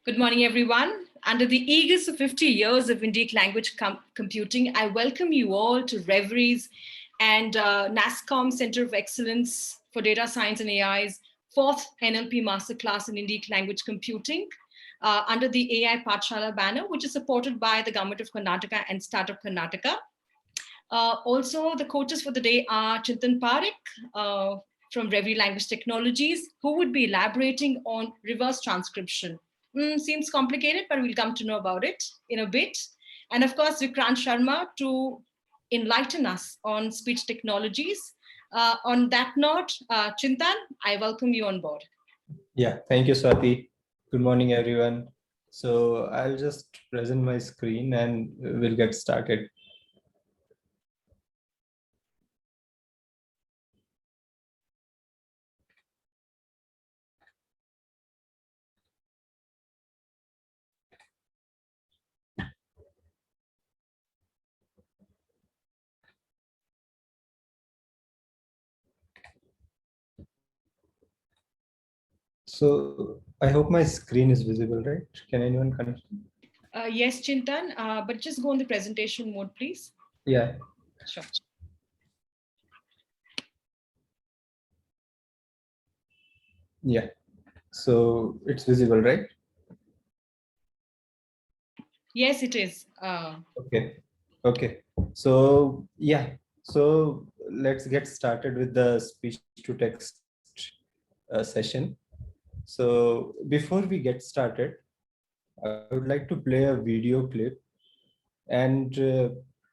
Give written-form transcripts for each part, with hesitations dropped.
Good morning, everyone. Under the aegis of 50 years of Indic language computing, I welcome you all to Reveries and NASCOM Center of Excellence for Data Science and AI's fourth NLP Masterclass in Indic language computing under the AI Pathshala banner, which is supported by the Government of Karnataka and Startup Karnataka. Also, the coaches for the day are Chintan Parekh from Reverie Language Technologies, who would be elaborating on reverse transcription. Seems complicated, but we'll come to know about it in a bit. And of course, Vikrant Sharma to enlighten us on speech technologies. On that note, Chintan, I welcome you on board. Yeah, thank you, Swati. Good morning, everyone. So I'll just present my screen and we'll get started. So I hope my screen is visible, right? Can anyone confirm? Yes, Chintan, but just go on the presentation mode, please. Yeah. Sure. Yeah. So it's visible, right? Yes, it is. Okay. Okay. So yeah. So let's get started with the speech to text session. So before we get started, I would like to play a video clip, and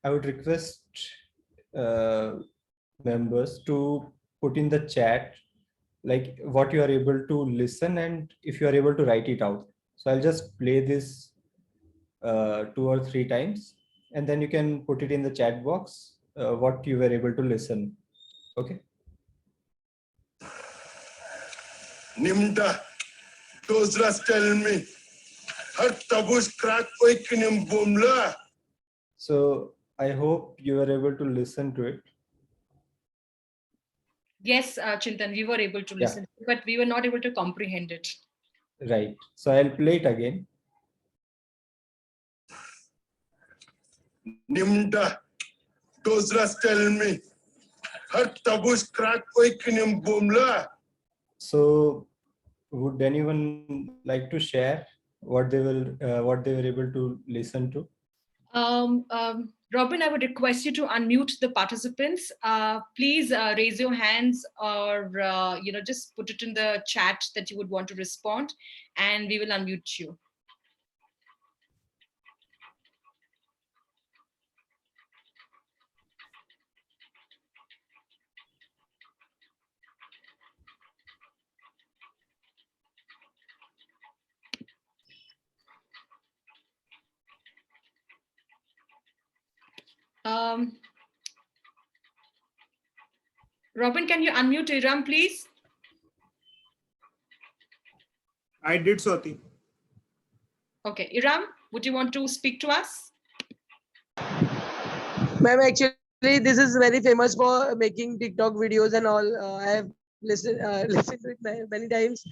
I would request members to put in the chat like what you are able to listen and if you are able to write it out. So I'll just play this 2 or 3 times, and then you can put it in the chat box what you were able to listen. Okay. Nimda, those last tell me, her tabu's crack oikinim boomla. So I hope you were able to listen to it. Yes, Chintan, we were able to listen, but we were not able to comprehend it. Right. So I'll play it again. Nimda, those last tell me, her tabu's crack oikinim boomla. So would anyone like to share what they were able to listen to? Robin, I would request you to unmute the participants. Please raise your hands or just put it in the chat that you would want to respond, and we will unmute you. Robin, can you unmute Iram, please? I did, Swati. Okay, Iram, would you want to speak to us? Ma'am, actually, this is very famous for making TikTok videos and all. I have listened to it many times.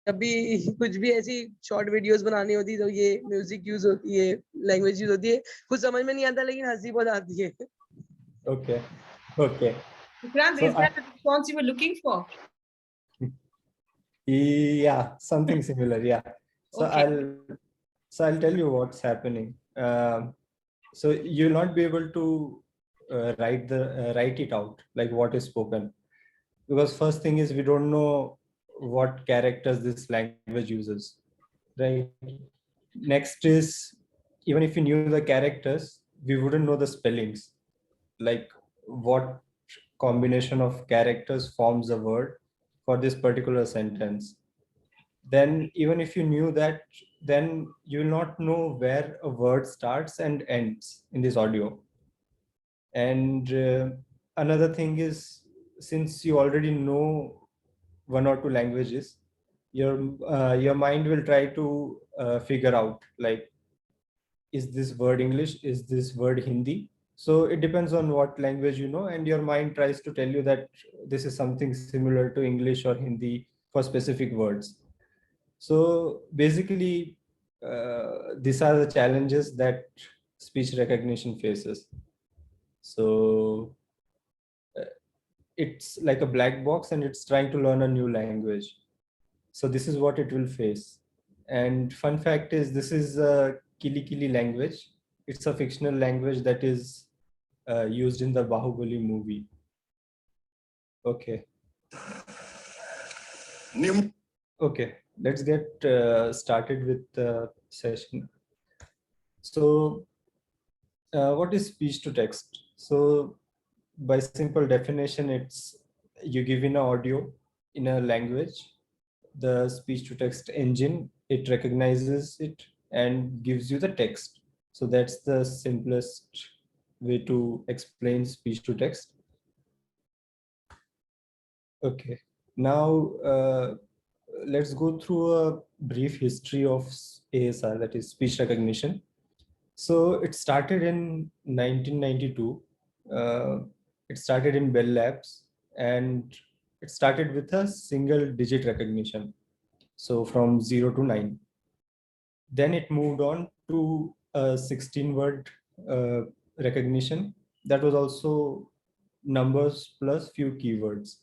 जब भी कुछ भी ऐसी short videos बनानी होती है तो ये म्यूजिक यूज होती है, लैंग्वेज यूज होती है. कुछ समझ में नहीं आता लेकिन हंसी बहुत आती है. Okay. Okay. Vikrant, is that the response you were looking for? Yeah, something similar. Yeah. So Okay. I'll tell you what's happening. So you'll not be able to write it out like what is spoken, because first thing is we don't know what characters this language uses, right? Next is, even if you knew the characters, we wouldn't know the spellings, like what combination of characters forms a word for this particular sentence. Then even if you knew that, then you will not know where a word starts and ends in this audio. And another thing is, since you already know 1 or 2 languages, your mind will try to figure out, like, is this word English, is this word Hindi? So it depends on what language you know, and your mind tries to tell you that this is something similar to English or Hindi for specific words. So basically, these are the challenges that speech recognition faces. So it's like a black box and it's trying to learn a new language. So this is what it will face. And fun fact is, this is a Kili Kili language. It's a fictional language that is used in the Bahubali movie. Okay. Nim Okay, let's get started with the session. So what is speech to text? So by simple definition, it's you give in an audio in a language, the speech to text engine, it recognizes it and gives you the text. So that's the simplest way to explain speech to text. Okay, now let's go through a brief history of ASR, that is speech recognition. So it started in 1992. It started in Bell Labs, and it started with a single digit recognition. So from 0 to 9. Then it moved on to a 16 word recognition. That was also numbers plus few keywords.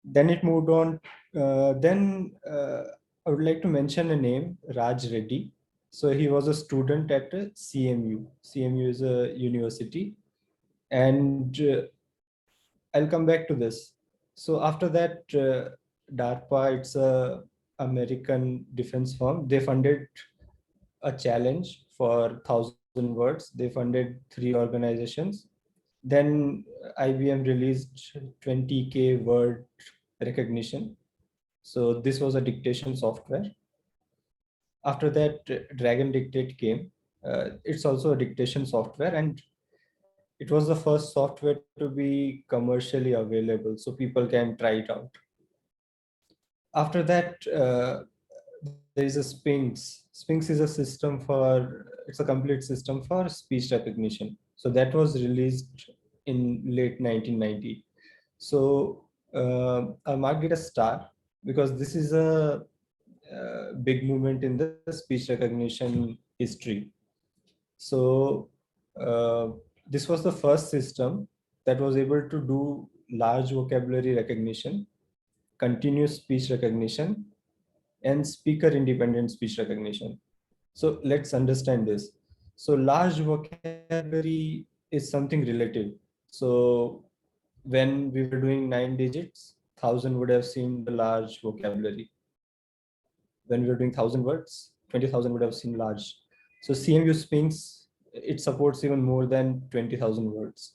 Then it moved on. Then I would like to mention a name, Raj Reddy. So he was a student at CMU. CMU is a university. And I'll come back to this. So after that, DARPA, it's a American defense firm. They funded a challenge for 1,000 words. They funded 3 organizations. Then IBM released 20K word recognition. So this was a dictation software. After that, Dragon Dictate came. It's also a dictation software, and it was the first software to be commercially available, so people can try it out. After that, there is a Sphinx. Sphinx is a system it's a complete system for speech recognition. So that was released in late 1990. So I marked it a star because this is a big movement in the speech recognition history. So this was the first system that was able to do large vocabulary recognition, continuous speech recognition, and speaker independent speech recognition. So let's understand this. So large vocabulary is something relative. So when we were doing 9 digits, 1,000 would have seen the large vocabulary. When we were doing 1,000 words, 20,000 would have seen large. So CMU Sphinx, it supports even more than 20,000 words.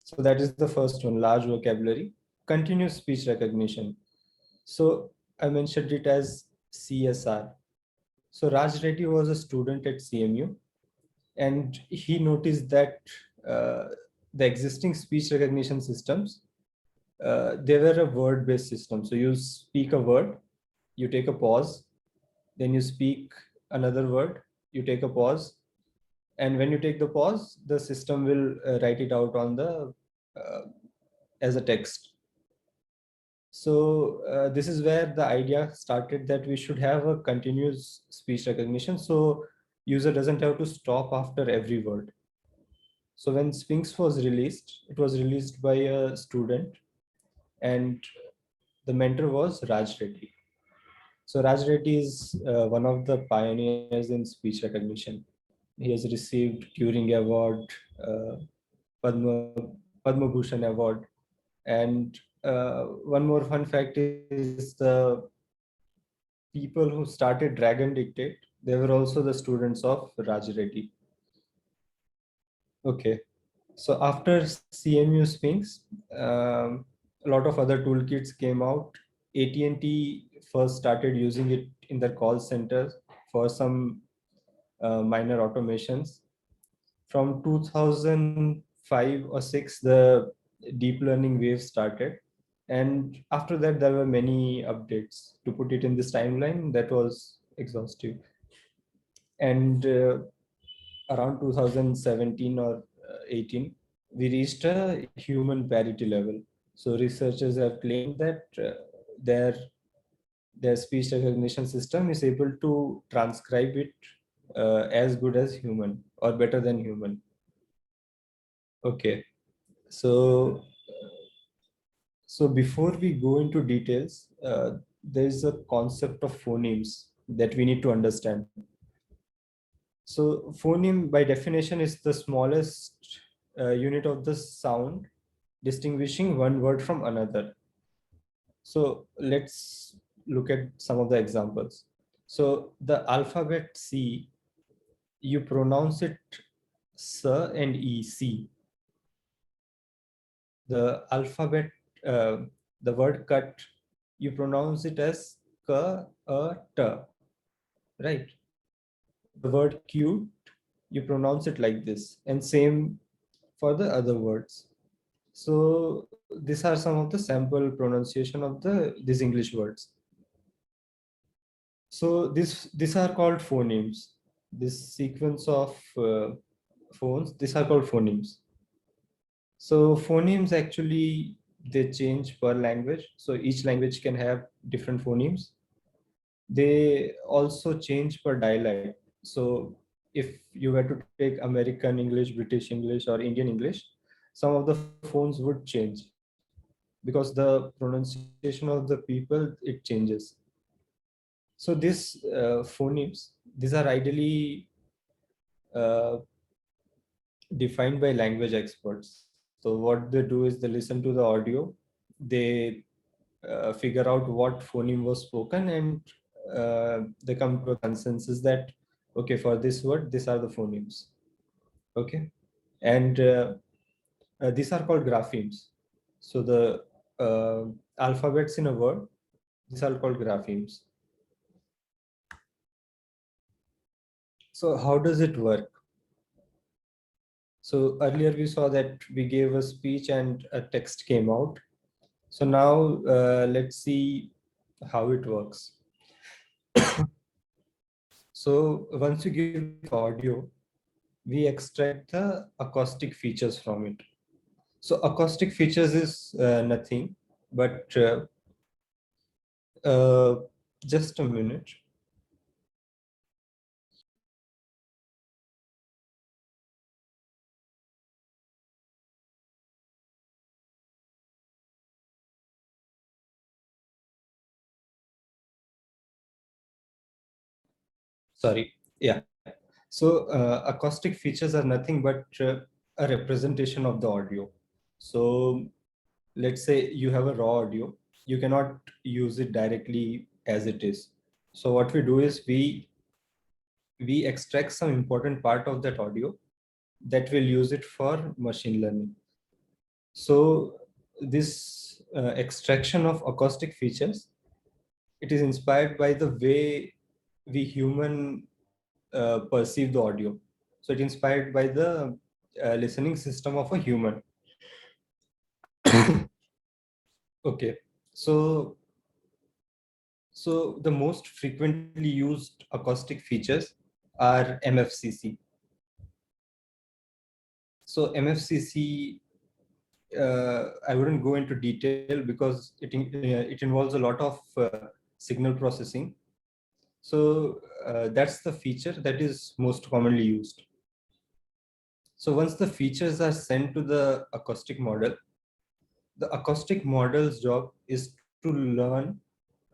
So that is the first one, large vocabulary. Continuous speech recognition. So I mentioned it as CSR. So Raj Reddy was a student at CMU, and he noticed that the existing speech recognition systems, they were a word-based system. So you speak a word, you take a pause, then you speak another word, you take a pause, and when you take the pause, the system will write it out on the as a text. So this is where the idea started, that we should have a continuous speech recognition, so user doesn't have to stop after every word. So when Sphinx was released, it was released by a student, and the mentor was Raj Reddy. So Raj Reddy is one of the pioneers in speech recognition. He has received Turing Award, Padma Bhushan Award, and one more fun fact is the people who started Dragon Dictate, they were also the students of Raj Reddy. Okay, so after CMU Sphinx, a lot of other toolkits came out. AT&T first started using it in their call centers for some minor automations. From 2005 or 6, the deep learning wave started. And after that, there were many updates. To put it in this timeline, that was exhaustive. And around 2017 or 18, we reached a human parity level. So researchers have claimed that their speech recognition system is able to transcribe it as good as human or better than human. Okay, so before we go into details, there is a concept of phonemes that we need to understand. So phoneme by definition is the smallest unit of the sound distinguishing one word from another. So let's look at some of the examples. So the alphabet C, you pronounce it S and E, C. The alphabet, the word cut, you pronounce it as K, A, T, right? The word cute, you pronounce it like this, and same for the other words. So these are some of the sample pronunciation of these English words. So these are called phonemes. This sequence of phones, these are called phonemes. So phonemes actually they change per language. So each language can have different phonemes. They also change per dialect. So if you were to take American English, British English, or Indian English, some of the phones would change because the pronunciation of the people, it changes. So these phonemes, these are ideally uh, defined by language experts. So what they do is they listen to the audio, they figure out what phoneme was spoken, and they come to a consensus that okay, for this word, these are the phonemes. Okay, and these are called graphemes. So the alphabets in a word, these are called graphemes. So how does it work? So earlier we saw that we gave a speech and a text came out. So now let's see how it works. So once you give the audio, we extract the acoustic features from it. So acoustic features is nothing but just a minute. Sorry. Yeah. So acoustic features are nothing but a representation of the audio. So let's say you have a raw audio, you cannot use it directly as it is. So what we do is we extract some important part of that audio that will use it for machine learning. So this extraction of acoustic features, it is inspired by the way we human perceive the audio. So it inspired by the listening system of a human. Okay, so the most frequently used acoustic features are MFCC. So MFCC, I wouldn't go into detail because it involves a lot of signal processing. So that's the feature that is most commonly used. So once the features are sent to the acoustic model, the acoustic model's job is to learn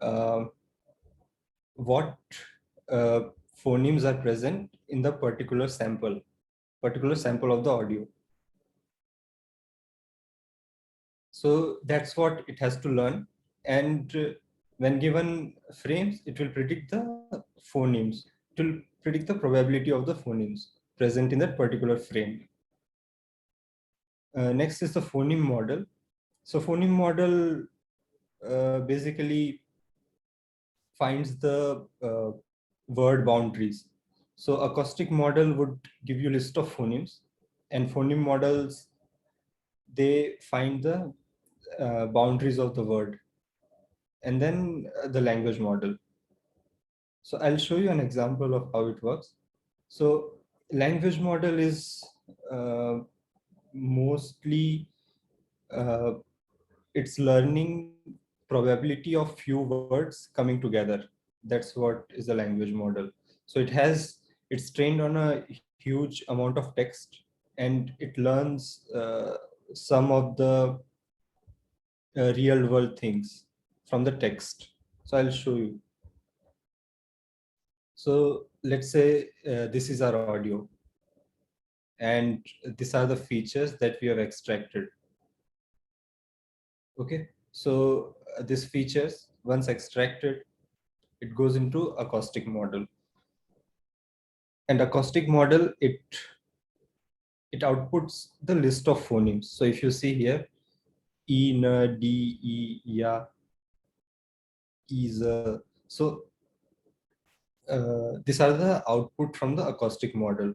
uh, what uh, phonemes are present in the particular sample of the audio. So that's what it has to learn. And when given frames, it will predict the phonemes. It will predict the probability of the phonemes present in that particular frame. Next is the phoneme model. So phoneme model basically finds the word boundaries. So acoustic model would give you a list of phonemes, and phoneme models, they find the boundaries of the word, and then the language model. So I'll show you an example of how it works. So language model is mostly it's learning probability of few words coming together. That's what is a language model. So it's trained on a huge amount of text, and it learns some of the real world things from the text. So I'll show you. So let's say this is our audio, and these are the features that we have extracted. Okay, so these features, once extracted, it goes into acoustic model. And acoustic model, it outputs the list of phonemes. So if you see here, E, N, D, E, Ya, Is. So these are the output from the acoustic model.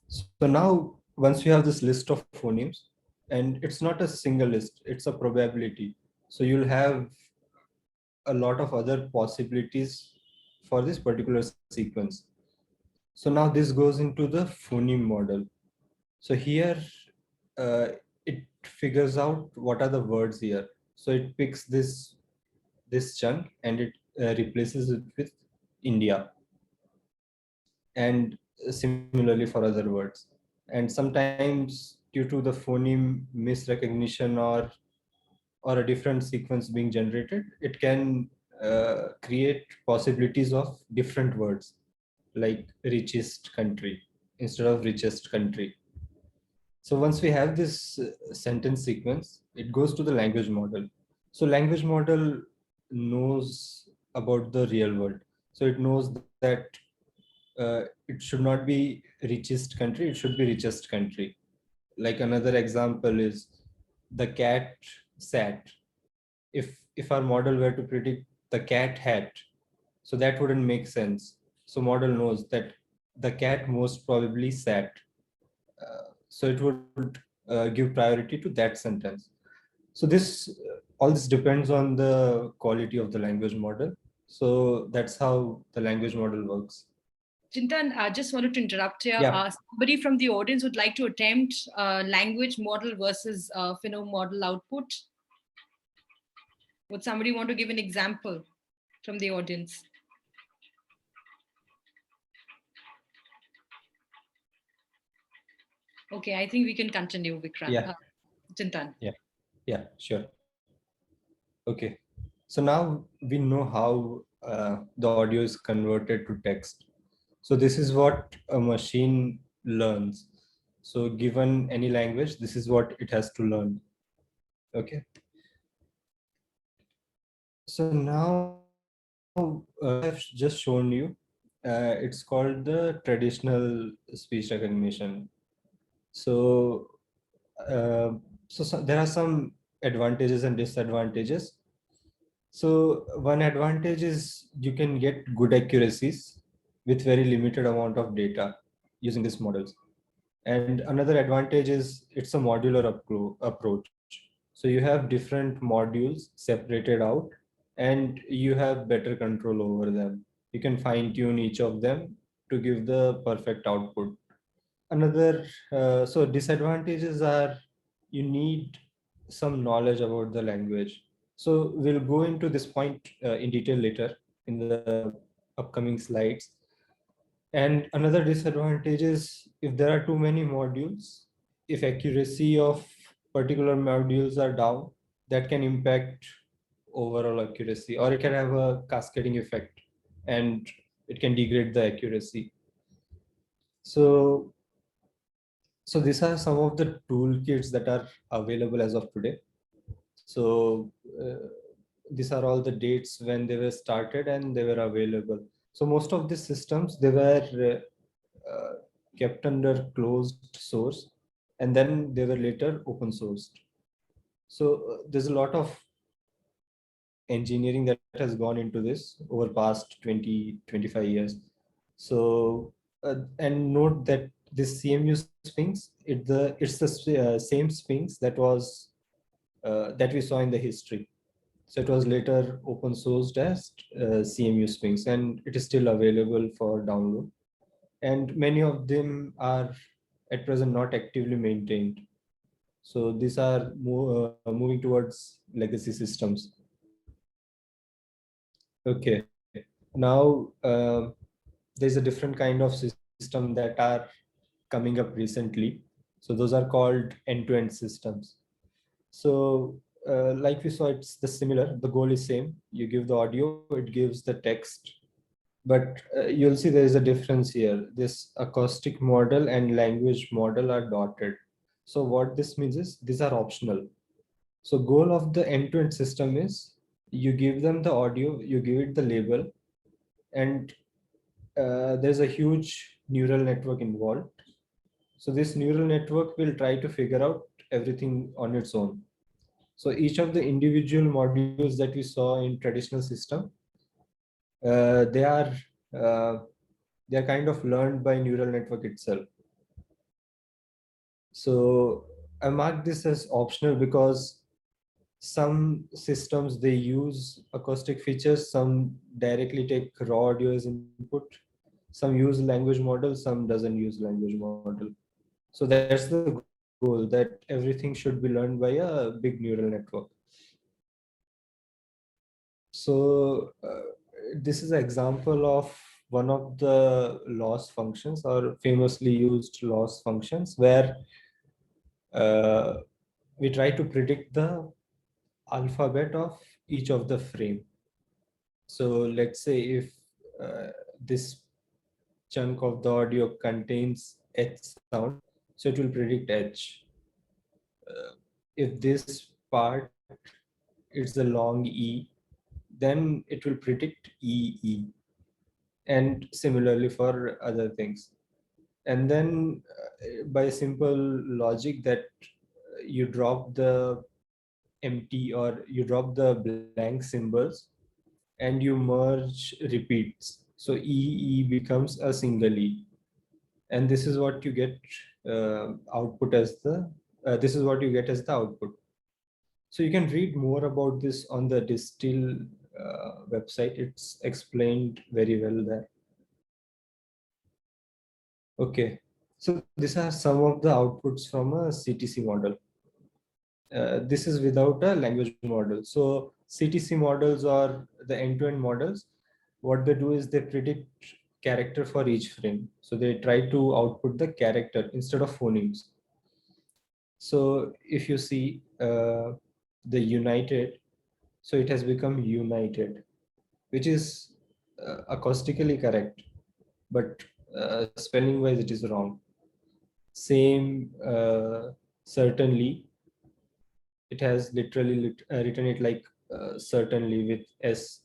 So now, once we have this list of phonemes, and it's not a single list, it's a probability. So you'll have a lot of other possibilities for this particular sequence. So now this goes into the phoneme model. So here it figures out what are the words here. So it picks this chunk and it replaces it with India, and similarly for other words. And sometimes due to the phoneme misrecognition or a different sequence being generated, it can create possibilities of different words, like richest country instead of richest country. So once we have this sentence sequence, it goes to the language model. So language model knows about the real world. So it knows that it should not be richest country, it should be richest country. Like another example is the cat sat. If our model were to predict the cat hat, so that wouldn't make sense. So model knows that the cat most probably sat. So it would give priority to that sentence. So this all this depends on the quality of the language model. So that's how the language model works. Chintan, I just wanted to interrupt here. Yeah. Somebody from the audience would like to attempt language model versus phoneme model output. Would somebody want to give an example from the audience? Okay, I think we can continue, Vikrant. Yeah. Chintan. Yeah, sure. Okay. So now we know how the audio is converted to text. So this is what a machine learns. So given any language, this is what it has to learn. Okay. So now I've just shown you, it's called the traditional speech recognition. So, there are some advantages and disadvantages. So one advantage is you can get good accuracies with very limited amount of data using these models. And another advantage is it's a modular approach. So you have different modules separated out and you have better control over them. You can fine tune each of them to give the perfect output. Another, so disadvantages are you need some knowledge about the language. So we'll go into this point in detail later in the upcoming slides. And another disadvantage is if there are too many modules, if accuracy of particular modules are down, that can impact overall accuracy, or it can have a cascading effect and it can degrade the accuracy. So these are some of the toolkits that are available as of today. So these are all the dates when they were started and they were available. So most of these systems, they were kept under closed source, and then they were later open sourced. So there's a lot of engineering that has gone into this over past 20-25 years. So and note that this CMU Sphinx, it's the same Sphinx that was that we saw in the history. So it was later open sourced as CMU Sphinx, and it is still available for download. And many of them are at present not actively maintained. So these are moving towards legacy systems. Okay. Now, there's a different kind of system that are coming up recently. So those are called end-to-end systems. So like we saw, it's the similar. The goal is same. You give the audio, it gives the text. But you'll see there is a difference here. This acoustic model and language model are dotted. So what this means is these are optional. So goal of the end-to-end system is you give them the audio, you give it the label, and there's a huge neural network involved. So this neural network will try to figure out everything on its own. So each of the individual modules that we saw in traditional system, uh, they are uh, they are kind of learned by neural network itself. So I mark this as optional because some systems they use acoustic features, some directly take raw audio as input, some use language model, some doesn't use language model. So that's the goal, that everything should be learned by a big neural network. So this is an example of one of the loss functions or famously used loss functions where uh, we try to predict the alphabet of each of the frame. So let's say if this chunk of the audio contains H sound, so it will predict H. If this part is a long E, then it will predict EE. And similarly for other things. And then by simple logic that you drop the empty or you drop the blank symbols and you merge repeats. So EE becomes a single E. And this is what you get output as the this is what you get as the output. So you can read more about this on the Distill website. It's explained very well there. Okay, so these are some of the outputs from a CTC model. This is without a language model. So CTC models or the end-to-end models, what they do is they predict character for each frame. So they try to output the character instead of phonemes. So if you see the united, so it has become united, which is acoustically correct, but spelling wise it is wrong. Same certainly, it has literally written it like certainly with S.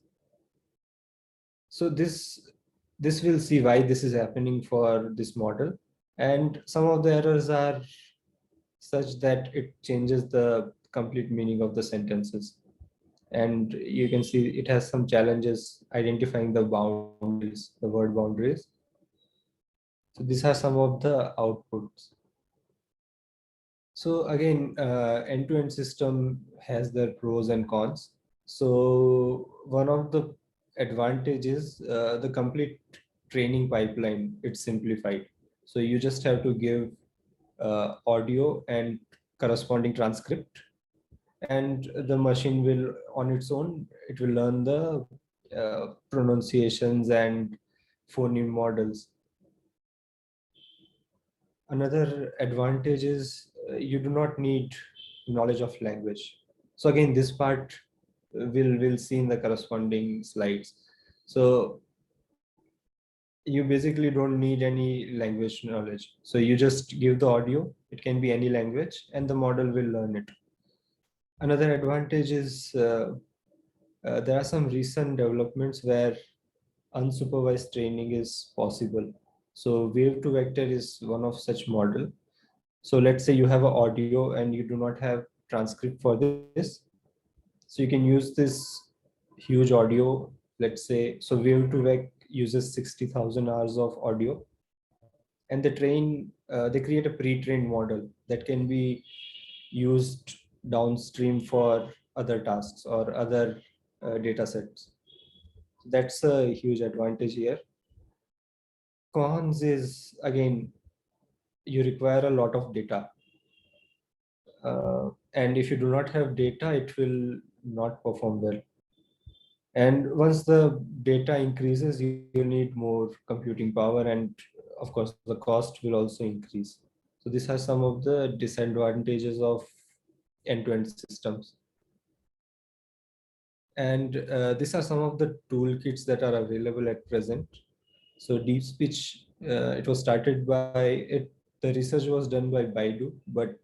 So this will see why this is happening for this model. And some of the errors are such that it changes the complete meaning of the sentences. And you can see it has some challenges identifying the boundaries, the word boundaries. So these are some of the outputs. So again, end-to-end system has their pros and cons. So one of the advantages, the complete training pipeline, it's simplified. So you just have to give audio and corresponding transcript, and the machine will, on its own, it will learn the pronunciations and phoneme models. Another advantage is you do not need knowledge of language. So again, this part we'll see in the corresponding slides. So you basically don't need any language knowledge. So you just give the audio, it can be any language, and the model will learn it. Another advantage is there are some recent developments where unsupervised training is possible. So wave to vector is one of such model. So let's say you have an audio and you do not have transcript for this. So you can use this huge audio, let's say, so wave to vec uses 60,000 hours of audio, and they create a pre-trained model that can be used downstream for other tasks or other data sets. That's a huge advantage here. Cons is, again, you require a lot of data. And if you do not have data, it will not perform well. And once the data increases, you need more computing power, and of course the cost will also increase. So these are some of the disadvantages of end-to-end systems. And these are some of the toolkits that are available at present. So deep speech, it was started by it. The research was done by Baidu, but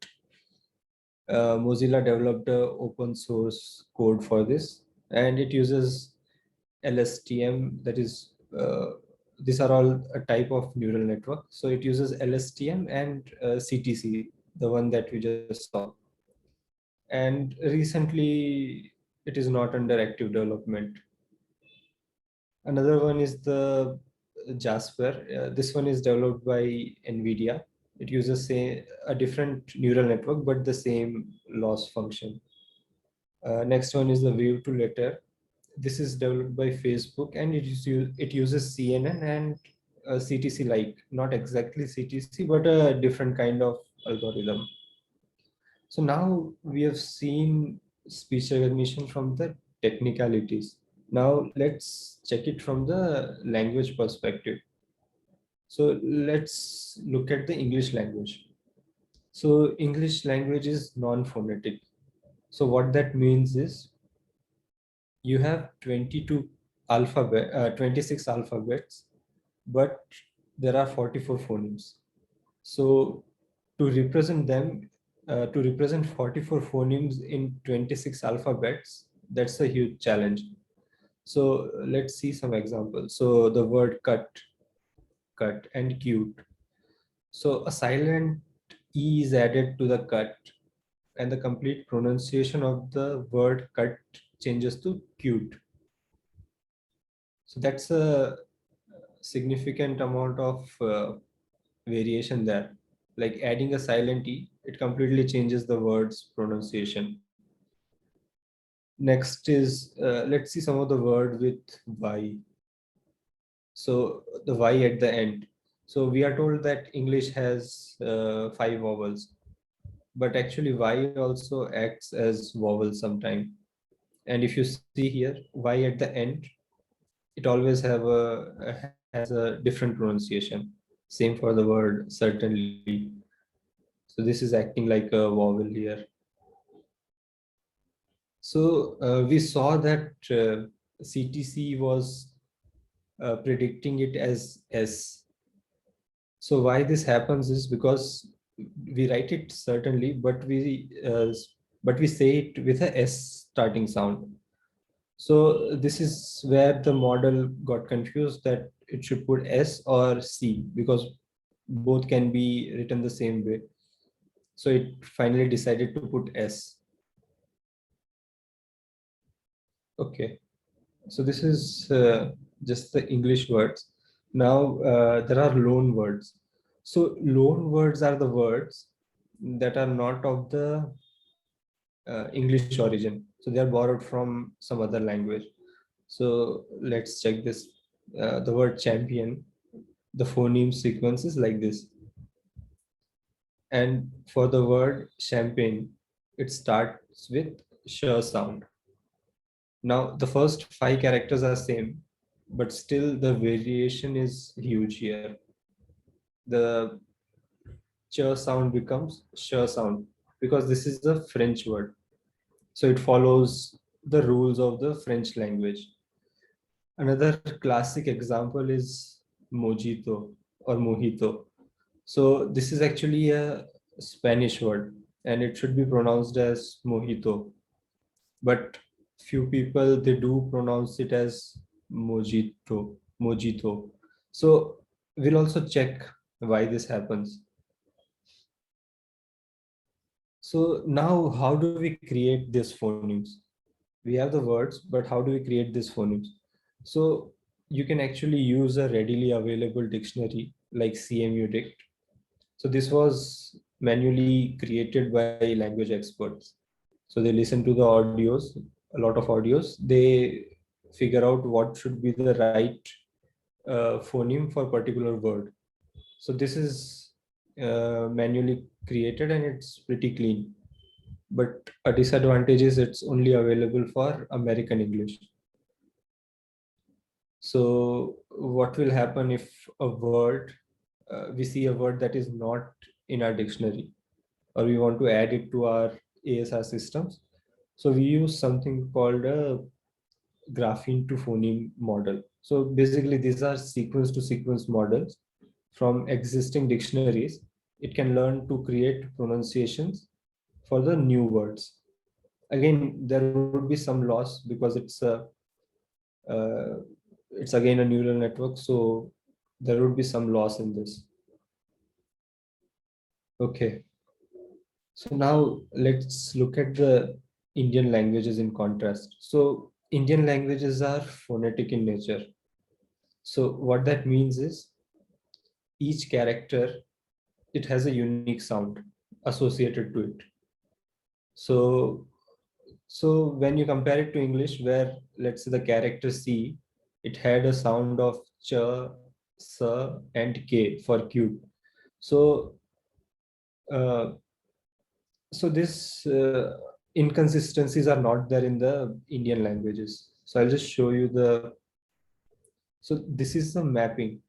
Mozilla developed a open source code for this, and it uses LSTM. That is, these are all a type of neural network. So it uses LSTM and CTC, the one that we just saw. And recently, it is not under active development. Another one is the Jasper. This one is developed by NVIDIA. It uses a different neural network, but the same loss function. Next one is the Wave to Letter. This is developed by Facebook, and it uses CNN and CTC like, not exactly CTC, but a different kind of algorithm. So now we have seen speech recognition from the technicalities. Now let's check it from the language perspective. So let's look at the English language. So English language is non-phonetic. So what that means is you have 26 alphabets, but there are 44 phonemes. So to represent them, to represent 44 phonemes in 26 alphabets, that's a huge challenge. So let's see some examples. So the word cut, and cute. So a silent E is added to the cut, and the complete pronunciation of the word cut changes to cute. So that's a significant amount of variation there. Like adding a silent E, it completely changes the word's pronunciation. Next is, let's see some of the word with Y. So the Y at the end. So we are told that English has 5 vowels, but actually Y also acts as vowel sometime. And if you see here, Y at the end, it always has a different pronunciation. Same for the word certainly. So this is acting like a vowel here. So we saw that CTC was predicting it as S. So why this happens is because we write it certainly, but we say it with a S starting sound. So this is where the model got confused that it should put S or C, because both can be written the same way. So it finally decided to put S. Okay, so this is just the English words. Now there are loan words. So loan words are the words that are not of the English origin. So they are borrowed from some other language. So let's check this. The word champion, the phoneme sequence is like this. And for the word champagne, it starts with sh sound. Now the first 5 characters are same, but still the variation is huge here. The ch sound becomes sh sound because this is the French word. So it follows the rules of the French language. Another classic example is mojito or mojito. So this is actually a Spanish word, and it should be pronounced as mojito. But few people, they do pronounce it as mojito. So we'll also check why this happens. So now how do we create these phonemes? We have the words, but how do we create these phonemes? So you can actually use a readily available dictionary like CMU Dict. So this was manually created by language experts. So they listen to the audios, a lot of audios. They figure out what should be the right phoneme for particular word. So this is manually created, and it's pretty clean. But a disadvantage is it's only available for American English. So what will happen if a word, we see a word that is not in our dictionary, or we want to add it to our ASR systems? So we use something called a grapheme to phoneme model. So basically these are sequence to sequence models from existing dictionaries. It can learn to create pronunciations for the new words. Again, there would be some loss because uh, it's again a neural network, so there would be some loss in this. Okay, so now let's look at the Indian languages in contrast. So Indian languages are phonetic in nature. So what that means is each character, it has a unique sound associated to it. So when you compare it to English, where let's say the character C, it had a sound of ch, s, and k for cube. So uh, this inconsistencies are not there in the Indian languages. So I'll just show you the. So this is the mapping.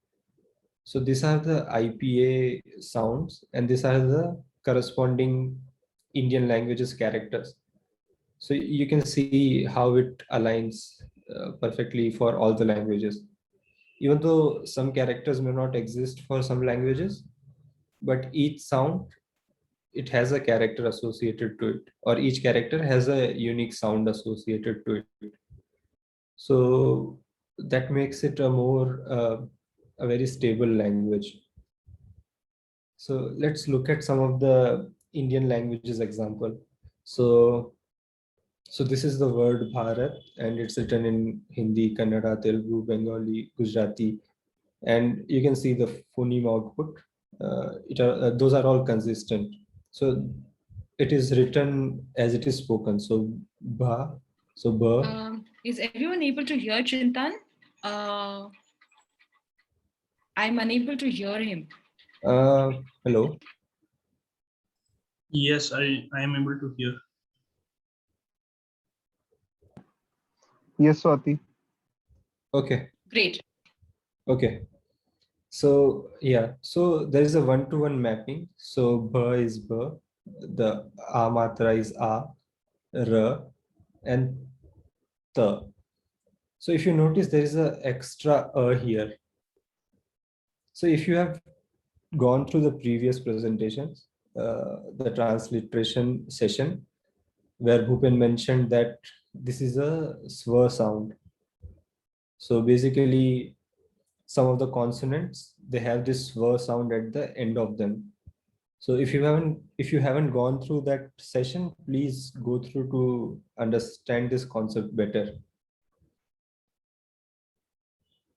So these are the IPA sounds, and these are the corresponding Indian languages characters. So you can see how it aligns perfectly for all the languages. Even though some characters may not exist for some languages, but each sound, it has a character associated to it, or each character has a unique sound associated to it. So that makes it a very stable language. So let's look at some of the Indian languages example. So this is the word Bharat, and it's written in Hindi, Kannada, Telugu, Bengali, Gujarati, and you can see the phoneme output. Those are all consistent. So it is written as it is spoken. So Bha, so Ba. Is everyone able to hear Chintan? I'm unable to hear him. Hello. Yes, I am able to hear. Yes, Swati. Okay. Great. Okay. So yeah, so there is a one-to-one mapping. So Ba is Ba, the A matra is A, R, and Ta. So if you notice, there is a extra A here. So if you have gone through the previous presentations, the transliteration session, where Bhupen mentioned that this is a swa sound. So basically, some of the consonants, they have this swa sound at the end of them. So if you haven't gone through that session, please go through to understand this concept better.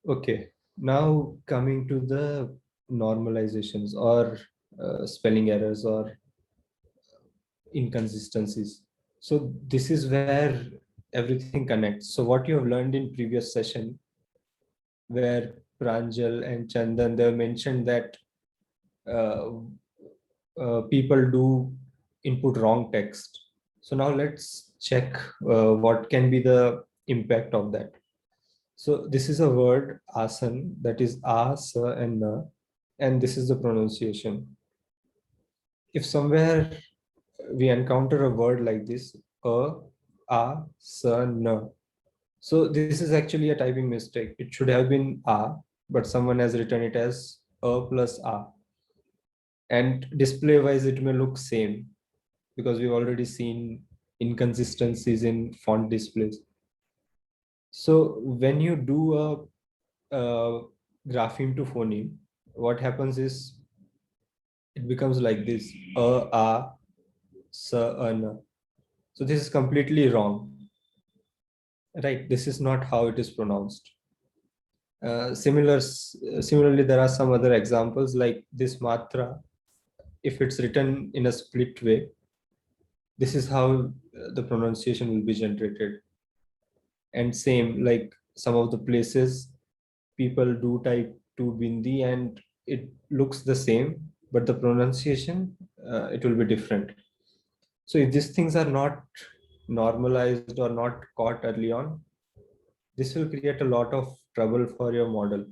Okay, now coming to the normalizations or spelling errors or inconsistencies. So this is where everything connects. So what you have learned in previous session, where Pranjal and Chandan, they mentioned that uh, people do input wrong text. So now let's check what can be the impact of that. So this is a word asan, that is a, sa, and na, and this is the pronunciation. If somewhere we encounter a word like this, a, sa, na, so this is actually a typing mistake. It should have been a, but someone has written it as a plus a. And display wise, it may look same because we've already seen inconsistencies in font displays. So when you do a grapheme to phoneme, what happens is it becomes like this: a, sa, na. So this is completely wrong, right? This is not how it is pronounced. Similarly, there are some other examples like this matra. If it's written in a split way, this is how the pronunciation will be generated. And same, like some of the places people do type to bindi and it looks the same, but the pronunciation, it will be different. So if these things are not normalized or not caught early on, this will create a lot of trouble for your model,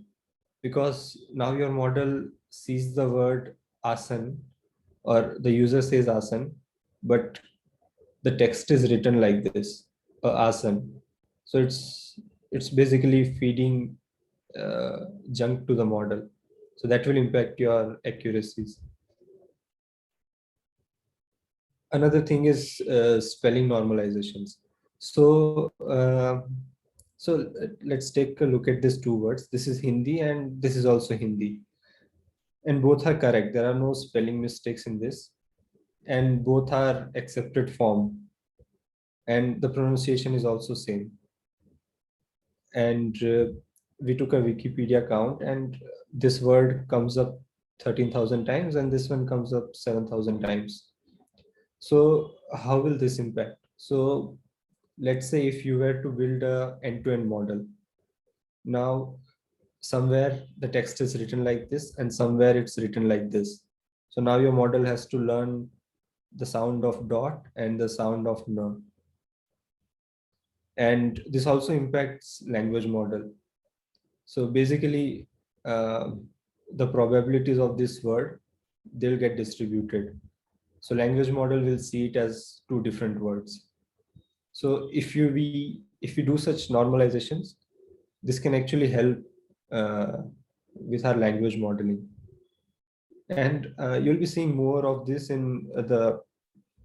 because now your model sees the word asan, or the user says asan, but the text is written like this, asan. So it's basically feeding junk to the model. So that will impact your accuracies. Another thing is spelling normalizations. So let's take a look at these two words. This is Hindi and this is also Hindi, and both are correct. There are no spelling mistakes in this, and both are accepted form, and the pronunciation is also same. And we took a Wikipedia count, and this word comes up 13,000 times and this one comes up 7,000 times. So how will this impact? So let's say if you were to build a end-to-end model, now somewhere the text is written like this and somewhere it's written like this. So now your model has to learn the sound of dot and the sound of no. And this also impacts language model. So basically, the probabilities of this word, they'll get distributed. So language model will see it as two different words. So if we do such normalizations, this can actually help with our language modeling. And you'll be seeing more of this in the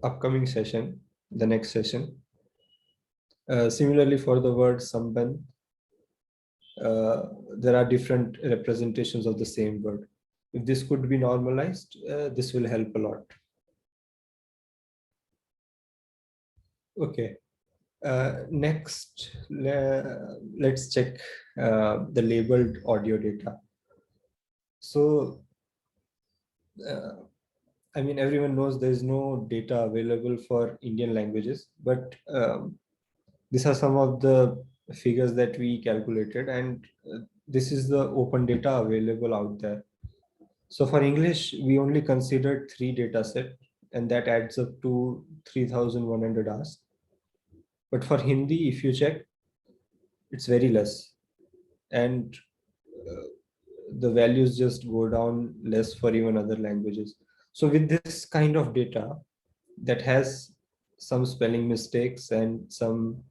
upcoming session, the next session. Similarly, for the word Samban, there are different representations of the same word. If this could be normalized, this will help a lot. Okay. Next, let's check the labeled audio data. So, I mean, everyone knows there is no data available for Indian languages, but these are some of the figures that we calculated, and this is the open data available out there. So for English, we only considered 3 data set, and that adds up to 3,100 hours. But for Hindi, if you check, it's very less. And the values just go down less for even other languages. So with this kind of data that has some spelling mistakes and some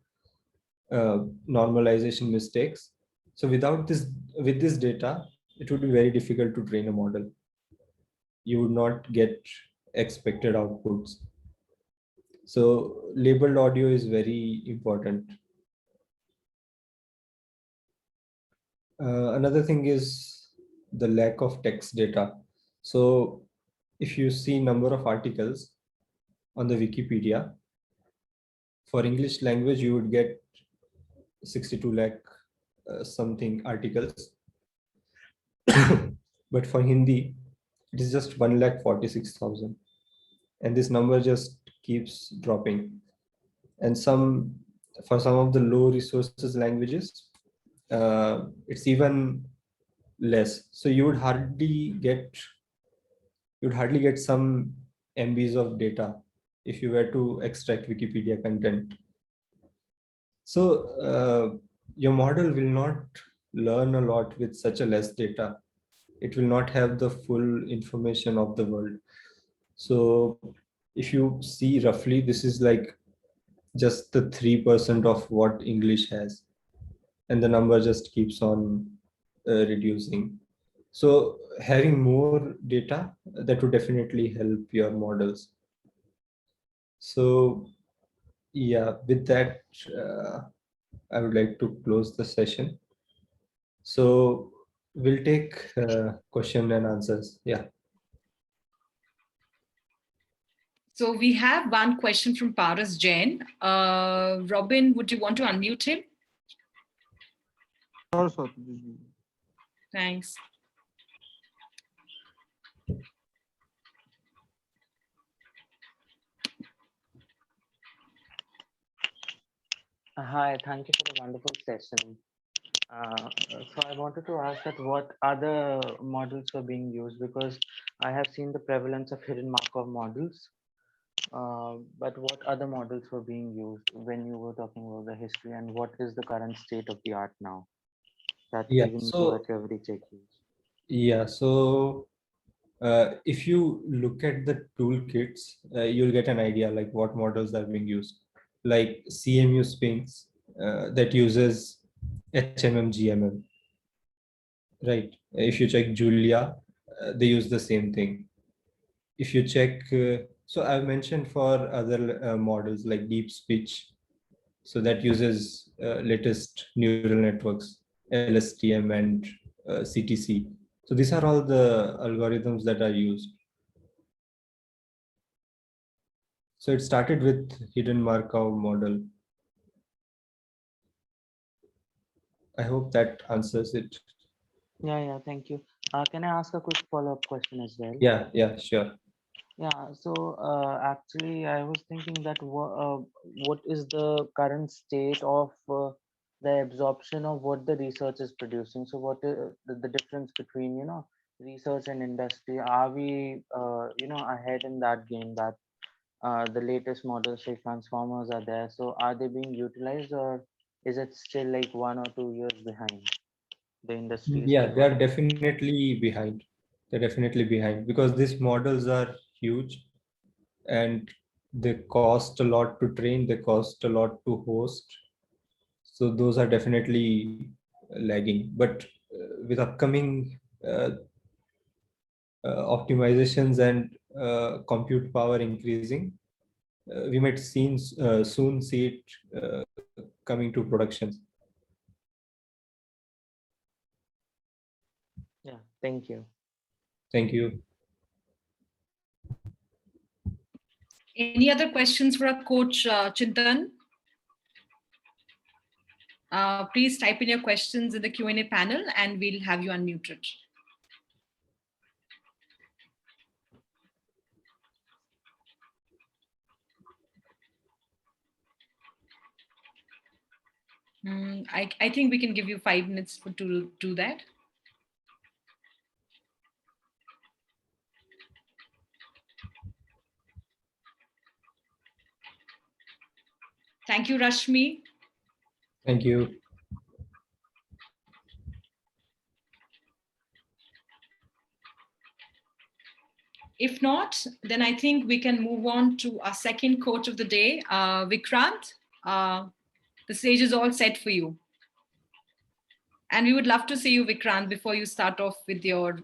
normalization mistakes, so with this data, it would be very difficult to train a model. You would not get expected outputs. So labeled audio is very important. Another thing is the lack of text data. So if you see number of articles on the Wikipedia, for English language, you would get 62 lakh something articles. But for Hindi, it is just 1,46,000. And this number just keeps dropping. And for some of the low resources languages, it's even less. So you would hardly get some MBs of data if you were to extract Wikipedia content. So your model will not learn a lot with such a less data. It will not have the full information of the world. So if you see roughly, this is like just the 3% of what English has, and the number just keeps on reducing. So having more data, that would definitely help your models. So yeah, with that, I would like to close the session. So we'll take question and answers. Yeah. So we have one question from Paras Jain. Robin, would you want to unmute him? Sure, Swati. Thanks. Hi, thank you for the wonderful session. So I wanted to ask that what other models were being used, because I have seen the prevalence of hidden Markov models. But what other models were being used when you were talking about the history, and what is the current state of the art now that Yeah. even you So at every check use? yeah. So if you look at the toolkits, you'll get an idea like what models are being used. Like CMU Sphinx that uses HMM GMM, right? If you check Julia, they use the same thing. If you check, so I've mentioned for other models like deep speech, so that uses latest neural networks, LSTM and CTC. So these are all the algorithms that are used. So it started with hidden Markov model. I hope that answers it. Yeah, thank you. Can I ask a quick follow-up question as well? Yeah, sure. Yeah, so actually, I was thinking that what is the current state of the absorption of what the research is producing? So, what is the difference between, research and industry? Are we, ahead in that game that the latest models like transformers are there? So, are they being utilized, or is it still like 1 or 2 years behind the industry is Yeah, still they are following? definitely behind. They're definitely behind because these models are huge and they cost a lot to train, they cost a lot to host. So those are definitely lagging. But with upcoming optimizations and compute power increasing, we might soon see it coming to productions. Yeah, thank you. Thank you. Any other questions for our coach, Chintan? Please type in your questions in the Q&A panel and we'll have you unmuted. I think we can give you 5 minutes to do that. Thank you, Rashmi. Thank you. If not, then I think we can move on to our second coach of the day, Vikrant. The stage is all set for you. And we would love to see you, Vikrant, before you start off with your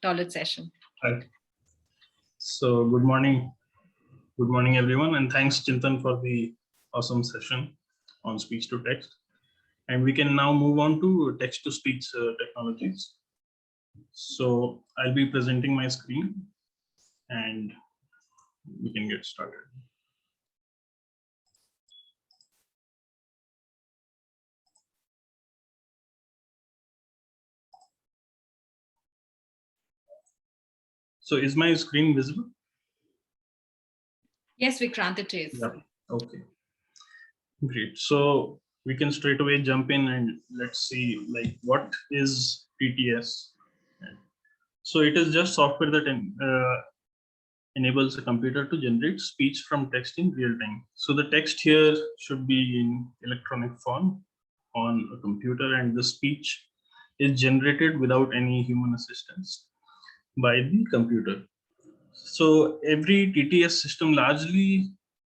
toilet session. Hi. So good morning. Good morning, everyone. And thanks, Chintan, for the awesome session on speech to text. And we can now move on to text to speech technologies. So I'll be presenting my screen and we can get started. So is my screen visible? Yes, Vikrant, it is. Yeah. Okay. Great. So we can straight away jump in and let's see like what is TTS. So it is just software that enables a computer to generate speech from text in real time. So the text here should be in electronic form on a computer, and the speech is generated without any human assistance by the computer. So every TTS system largely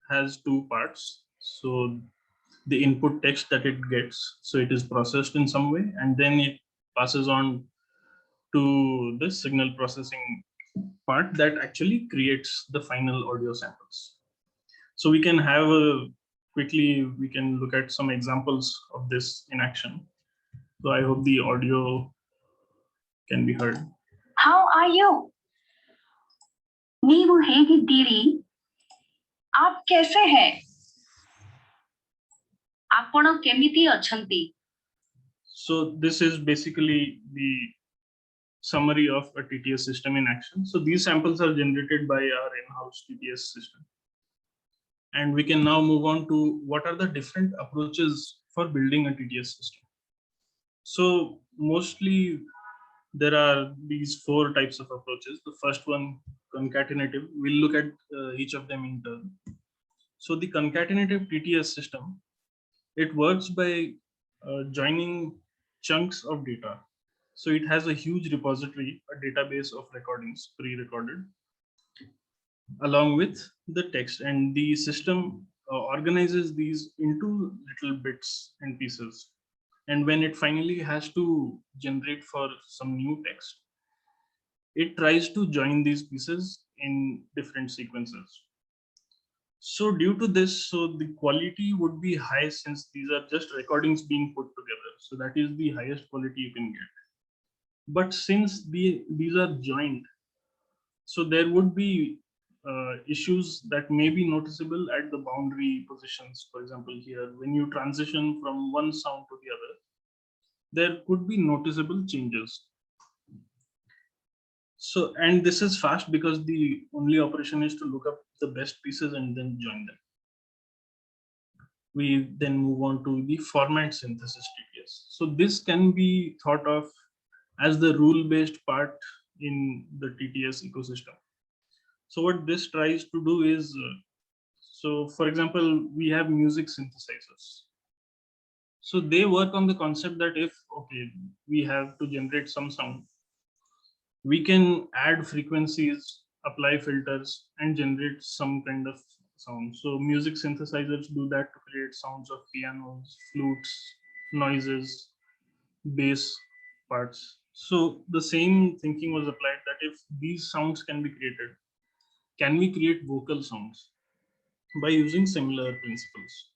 has two parts. So the input text that it gets, so it is processed in some way, and then it passes on to the signal processing part that actually creates the final audio samples. So we can have we can look at some examples of this in action. So I hope the audio can be heard. How are you? ನೀವು ಹೇಗಿದ್ದೀರಿ? आप कैसे हैं? ଆପଣ କେମିତି ଅଛନ୍ତି? So this is basically the summary of a TTS system in action. So these samples are generated by our in-house TTS system. And we can now move on to what are the different approaches for building a TTS system. So mostly there are these 4 types of approaches. The first one concatenative. We'll look at each of them in turn. So the concatenative TTS system, it works by joining chunks of data. So it has a huge repository, a database of recordings pre-recorded, along with the text, and the system organizes these into little bits and pieces. And when it finally has to generate for some new text, it tries to join these pieces in different sequences. So due to this, so the quality would be high since these are just recordings being put together. So that is the highest quality you can get. But since these are joined, so there would be issues that may be noticeable at the boundary positions. For example, here, when you transition from one sound to the other, there could be noticeable changes. So, and this is fast because the only operation is to look up the best pieces and then join them. We then move on to the format synthesis TTS. So this can be thought of as the rule-based part in the TTS ecosystem. So what this tries to do is, so for example, we have music synthesizers. So they work on the concept that if, okay, we have to generate some sound, we can add frequencies, apply filters, and generate some kind of sound. So music synthesizers do that to create sounds of pianos, flutes, noises, bass parts. So the same thinking was applied that if these sounds can be created, can we create vocal sounds by using similar principles?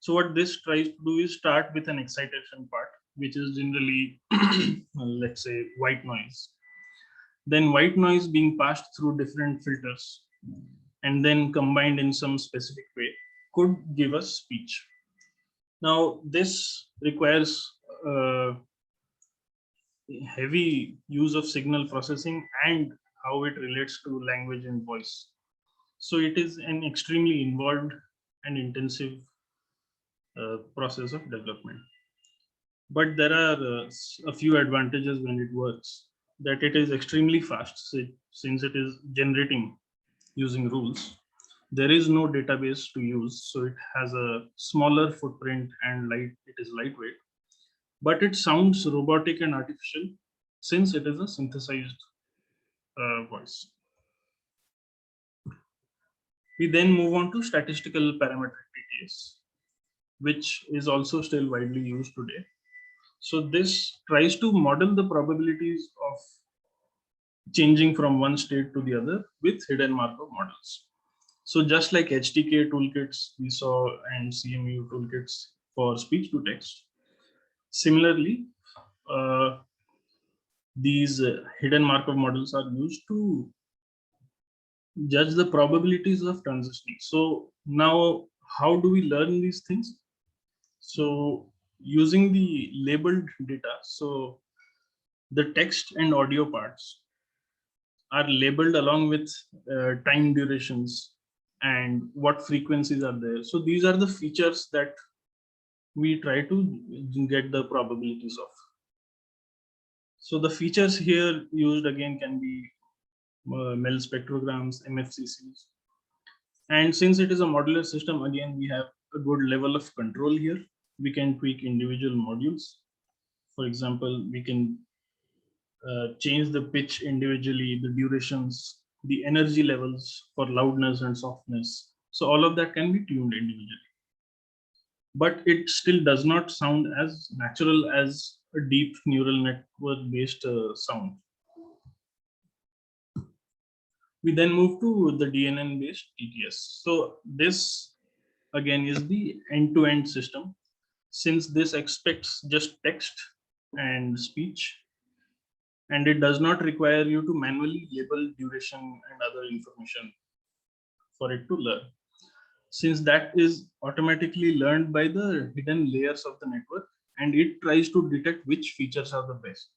So what this tries to do is start with an excitation part, which is generally, let's say, white noise. Then white noise being passed through different filters and then combined in some specific way could give us speech. Now, this requires heavy use of signal processing and how it relates to language and voice. So it is an extremely involved and intensive process of development. But there are a few advantages when it works, that it is extremely fast since it is generating using rules. There is no database to use, so it has a smaller footprint and it is lightweight. But it sounds robotic and artificial since it is a synthesized voice. We then move on to statistical parametric TTS, which is also still widely used today. So this tries to model the probabilities of changing from one state to the other with hidden Markov models. So just like HTK toolkits we saw and CMU toolkits for speech to text, similarly, these hidden Markov models are used to judge the probabilities of transitioning. So now, how do we learn these things? So using the labeled data, so the text and audio parts are labeled along with time durations and what frequencies are there. So these are the features that we try to get the probabilities of. So the features here used again can be MEL spectrograms, MFCCs. And since it is a modular system, again, we have a good level of control here. We can tweak individual modules. For example, we can change the pitch individually, the durations, the energy levels for loudness and softness. So all of that can be tuned individually. But it still does not sound as natural as a deep neural network based sound. We then move to the DNN based TTS. So this again is the end-to-end system. Since this expects just text and speech, and it does not require you to manually label duration and other information for it to learn. Since that is automatically learned by the hidden layers of the network, and it tries to detect which features are the best.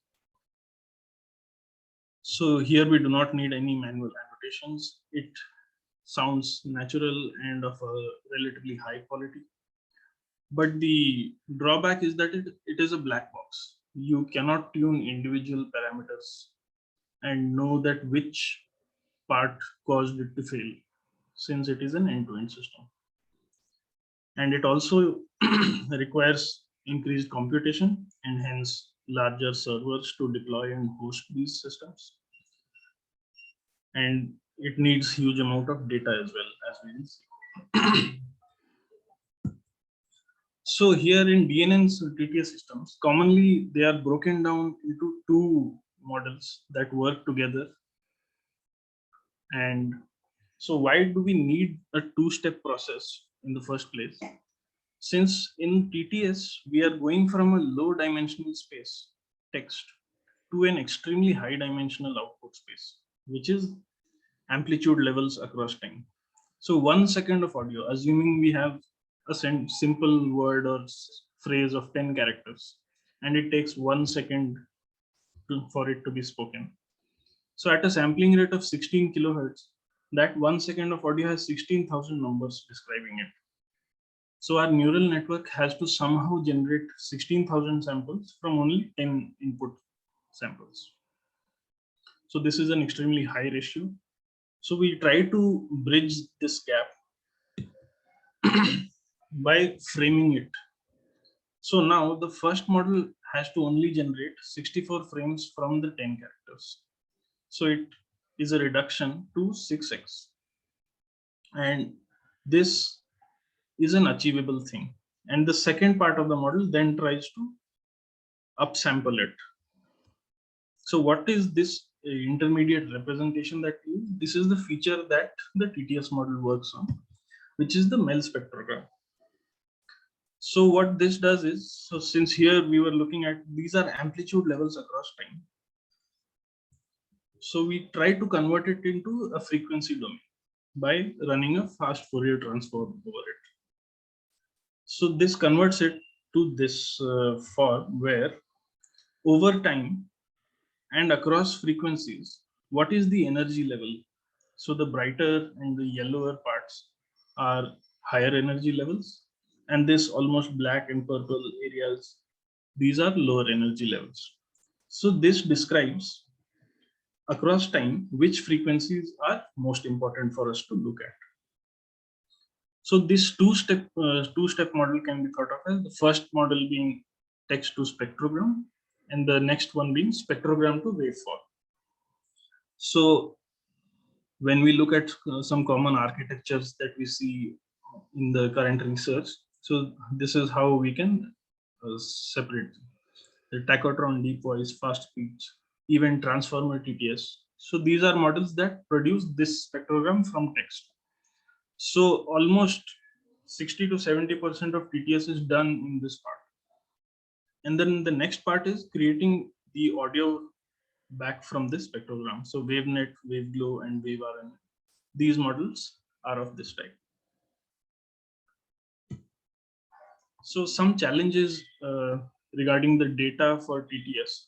So here we do not need any manual annotations. It sounds natural and of a relatively high quality. But the drawback is that it is a black box. You cannot tune individual parameters and know that which part caused it to fail, since it is an end-to-end system. And it also requires increased computation and hence larger servers to deploy and host these systems. And it needs huge amount of data as well, as we will see. So here in DNN's TTS systems, commonly they are broken down into two models that work together. And so why do we need a two-step process in the first place? Since in TTS, we are going from a low dimensional space, text, to an extremely high dimensional output space, which is amplitude levels across time. So 1 second of audio, assuming we have a simple word or phrase of 10 characters, and it takes 1 second for it to be spoken. So at a sampling rate of 16 kilohertz, that 1 second of audio has 16,000 numbers describing it. So our neural network has to somehow generate 16,000 samples from only 10 input samples. So this is an extremely high ratio. So we try to bridge this gap by framing it. So now the first model has to only generate 64 frames from the 10 characters. So it is a reduction to 6x. And this is an achievable thing. And the second part of the model then tries to upsample it. So what is this intermediate representation that we use? This is the feature that the TTS model works on, which is the MEL spectrogram. So what this does is, so since here we were looking at, these are amplitude levels across time. So we try to convert it into a frequency domain by running a fast Fourier transform over it. So this converts it to this form where over time and across frequencies, what is the energy level? So the brighter and the yellower parts are higher energy levels, and this almost black and purple areas, these are lower energy levels. So this describes across time which frequencies are most important for us to look at. So this two-step model can be thought of as the first model being text to spectrogram, and the next one being spectrogram to waveform. So when we look at some common architectures that we see in the current research, so this is how we can separate the tachotron, deep voice, fast speech, even transformer TTS. So these are models that produce this spectrogram from text. So almost 60 to 70% of TTS is done in this part. And then the next part is creating the audio back from this spectrogram. So WaveNet, WaveGlow, and WaveRNN. These models are of this type. So some challenges regarding the data for TTS.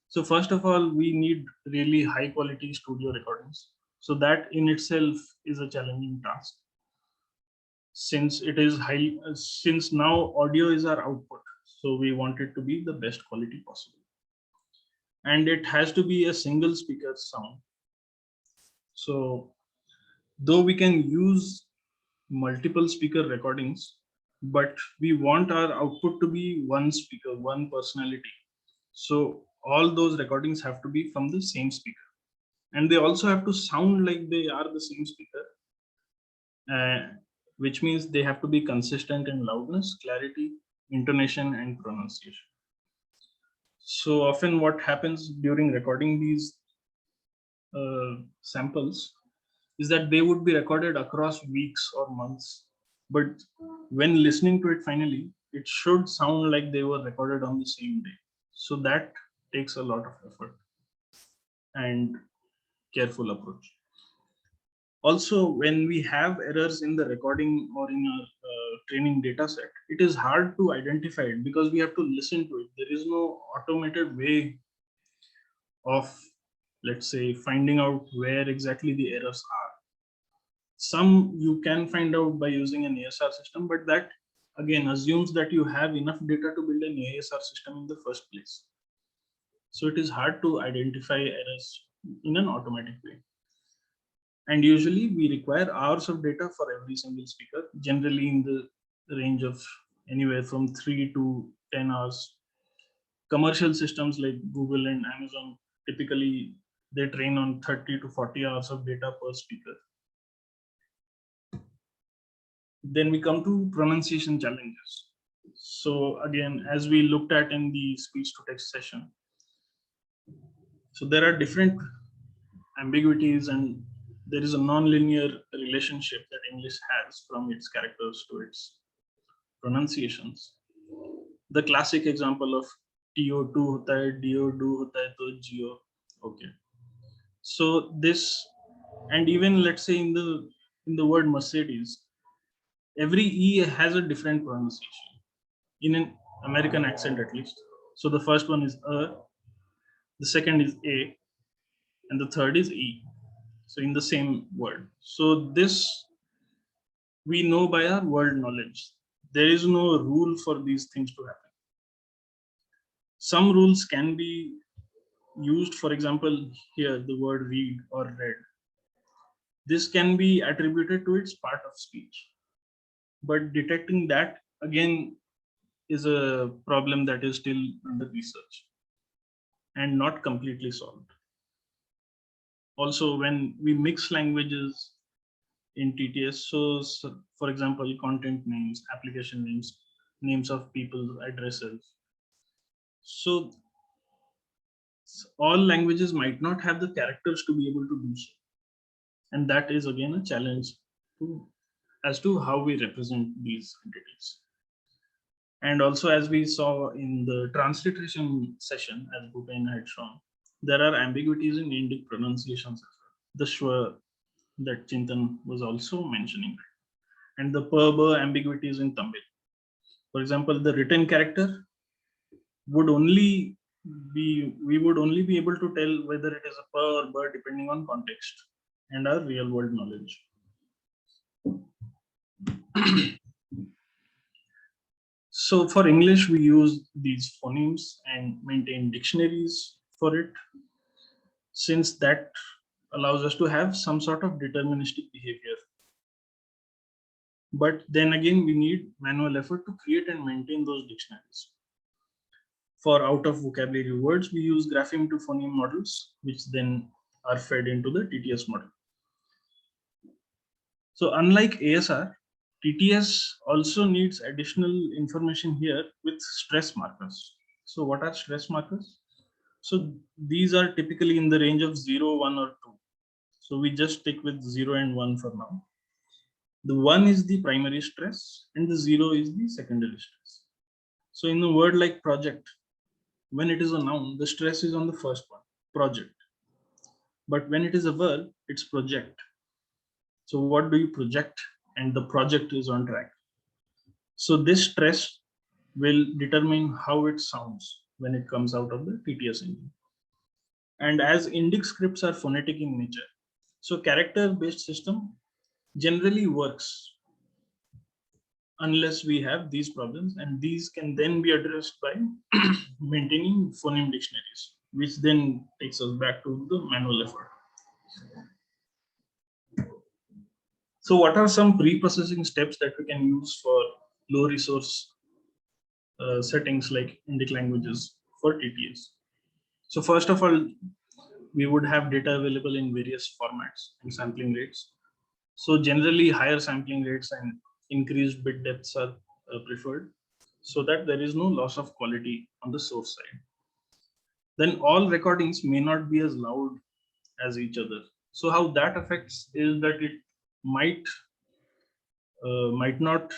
So first of all, we need really high quality studio recordings. So that in itself is a challenging task. Since it is high, since now audio is our output, so we want it to be the best quality possible. And it has to be a single speaker sound. So though we can use multiple speaker recordings, but we want our output to be one speaker, one personality. So all those recordings have to be from the same speaker. And they also have to sound like they are the same speaker, which means they have to be consistent in loudness, clarity, intonation, and pronunciation. So often what happens during recording these samples is that they would be recorded across weeks or months. But when listening to it finally, it should sound like they were recorded on the same day. So that takes a lot of effort and careful approach. Also, when we have errors in the recording or in our training data set, it is hard to identify it because we have to listen to it. There is no automated way of, let's say, finding out where exactly the errors are. Some you can find out by using an ASR system, but that again assumes that you have enough data to build an ASR system in the first place. So it is hard to identify errors in an automatic way. And usually we require hours of data for every single speaker, generally in the range of anywhere from 3 to 10 hours. Commercial systems like Google and Amazon, typically they train on 30 to 40 hours of data per speaker. Then we come to pronunciation challenges. So again, as we looked at in the speech to text session, so there are different ambiguities and there is a non-linear relationship that English has from its characters to its pronunciations. The classic example of TO2 hota hai, DO do hota hai, to GO. Okay. So this, and even let's say in the word Mercedes, every E has a different pronunciation in an American accent at least. So the first one is the second is A, and the third is E. So in the same word. So this we know by our word knowledge. There is no rule for these things to happen. Some rules can be used, for example, here the word read or read. This can be attributed to its part of speech. But detecting that again is a problem that is still under research and not completely solved. Also, when we mix languages in TTS, so for example, content names, application names, names of people, addresses. So all languages might not have the characters to be able to do so. And that is again a challenge as to how we represent these entities. And also, as we saw in the transliteration session, as Bhupen had shown, there are ambiguities in Indic pronunciations as well. The Shwa that Chintan was also mentioning, and the Pa ambiguities in Tamil. For example, the written character would only be, we would only be able to tell whether it is a Pa or Ba depending on context and our real world knowledge. So for English, we use these phonemes and maintain dictionaries for it, since that allows us to have some sort of deterministic behavior. But then again, we need manual effort to create and maintain those dictionaries. For out of vocabulary words, we use grapheme to phoneme models, which then are fed into the TTS model. So unlike ASR, TTS also needs additional information here with stress markers. So what are stress markers? So these are typically in the range of 0, 1, or 2. So we just stick with 0 and 1 for now. The 1 is the primary stress and the 0 is the secondary stress. So in a word like project, when it is a noun, the stress is on the first one, project. But when it is a verb, it's project. So what do you project? And the project is on track. So this stress will determine how it sounds when it comes out of the TTS engine. And as Indic scripts are phonetic in nature, so character-based system generally works unless we have these problems, and these can then be addressed by maintaining phoneme dictionaries, which then takes us back to the manual effort. So what are some pre-processing steps that we can use for low resource settings like Indic languages for TTS? So first of all, we would have data available in various formats and sampling rates. So generally higher sampling rates and increased bit depths are preferred, so that there is no loss of quality on the source side. Then all recordings may not be as loud as each other. So how that affects is that it might not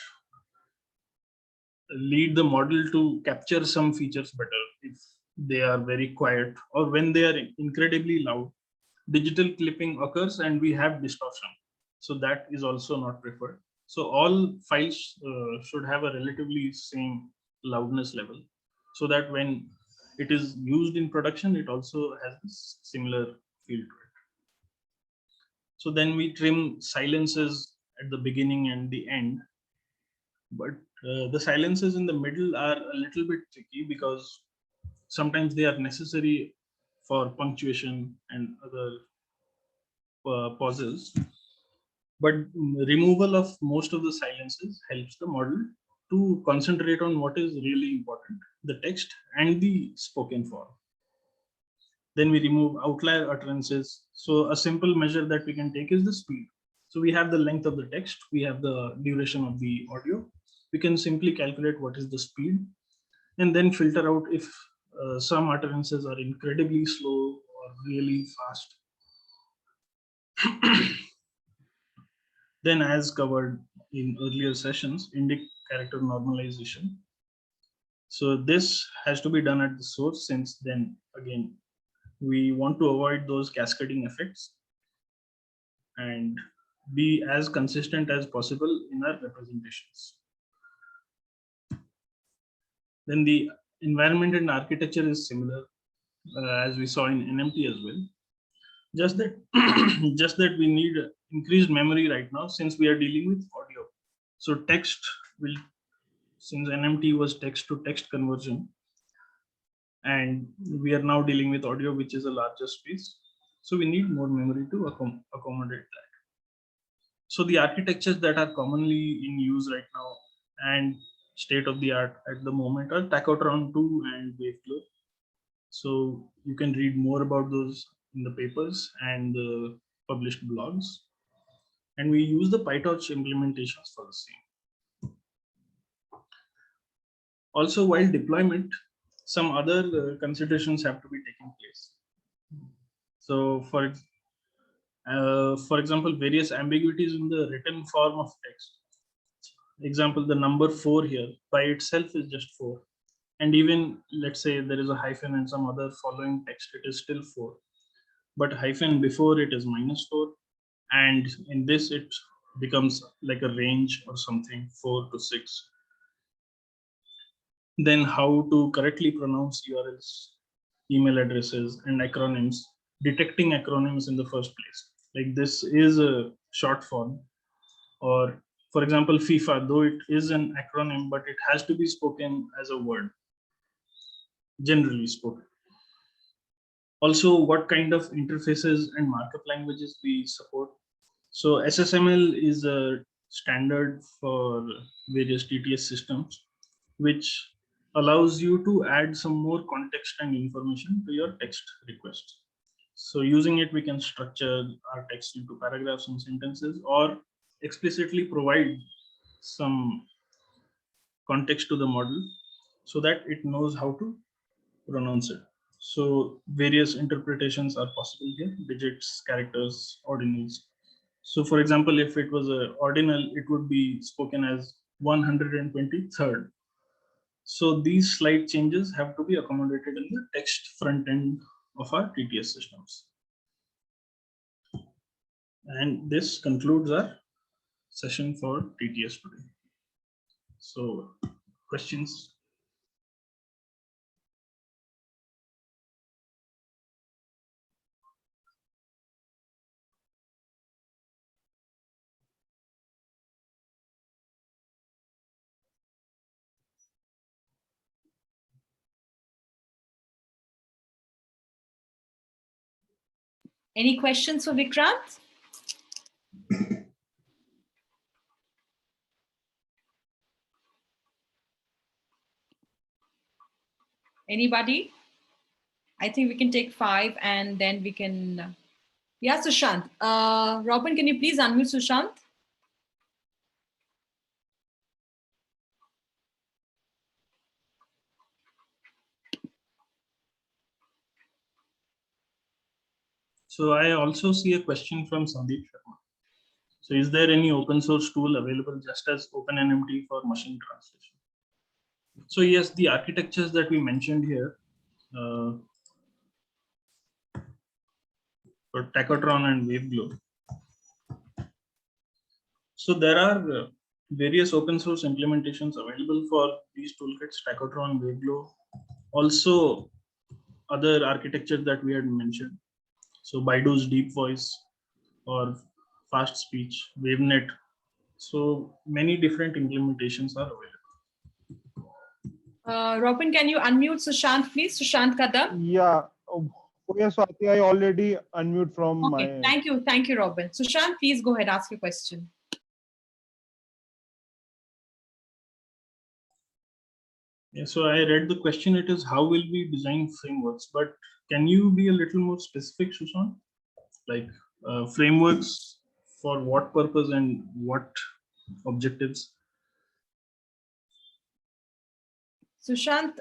lead the model to capture some features better if they are very quiet, or when they are incredibly loud, digital clipping occurs and we have distortion. So that is also not preferred. So all files should have a relatively same loudness level, so that when it is used in production, it also has this similar feel to it. So then we trim silences at the beginning and the end, but the silences in the middle are a little bit tricky because sometimes they are necessary for punctuation and other pauses, but removal of most of the silences helps the model to concentrate on what is really important, the text and the spoken form. Then we remove outlier utterances. So a simple measure that we can take is the speed. So we have the length of the text, we have the duration of the audio. We can simply calculate what is the speed and then filter out if some utterances are incredibly slow or really fast. Then, as covered in earlier sessions, indic character normalization. So this has to be done at the source, since then again, we want to avoid those cascading effects and be as consistent as possible in our representations. Then the environment and architecture is similar as we saw in NMT as well. Just that we need increased memory right now since we are dealing with audio. So text will, since NMT was text to text conversion, and we are now dealing with audio, which is a larger space. So we need more memory to accommodate that. So the architectures that are commonly in use right now and state of the art at the moment are Tacotron 2 and Waveglow. So you can read more about those in the papers and the published blogs. And we use the PyTorch implementations for the same. Also, while deployment, some other considerations have to be taken place. So for example, various ambiguities in the written form of text. Example, the number 4 here by itself is just 4. And even let's say there is a hyphen and some other following text, it is still 4. But hyphen before it is -4. And in this, it becomes like a range or something, 4 to 6. Then how to correctly pronounce URLs, email addresses, and acronyms, detecting acronyms in the first place. Like this is a short form, or for example, FIFA, though it is an acronym, but it has to be spoken as a word, generally spoken. Also, what kind of interfaces and markup languages we support. So SSML is a standard for various TTS systems, which allows you to add some more context and information to your text requests. So using it, we can structure our text into paragraphs and sentences, or explicitly provide some context to the model so that it knows how to pronounce it. So various interpretations are possible here: digits, characters, ordinals. So for example, if it was an ordinal, it would be spoken as 123rd. So these slight changes have to be accommodated in the text front end of our TTS systems. And this concludes our session for TTS today. So questions? Any questions for Vikrant? Anybody? I think we can take 5 and then we can. Yeah, Sushant. Robin, can you please unmute Sushant? So I also see a question from Sandeep Sharma. So is there any open source tool available just as OpenNMT for machine translation? So yes, the architectures that we mentioned here, for Tacotron and Waveglow. So there are various open source implementations available for these toolkits, Tacotron, Waveglow, also other architectures that we had mentioned. So Baidu's Deep Voice or Fast Speech, WaveNet. So many different implementations are available. Robin, can you unmute Sushant, please? Sushant Kadam. Yeah. Oh yeah, Swati, I already unmute from Okay, my. thank you, Robin. Sushant, please go ahead, ask your question. Yeah, so I read the question. It is how will we design frameworks? But can you be a little more specific, Sushant? Like frameworks for what purpose and what objectives? Sushant,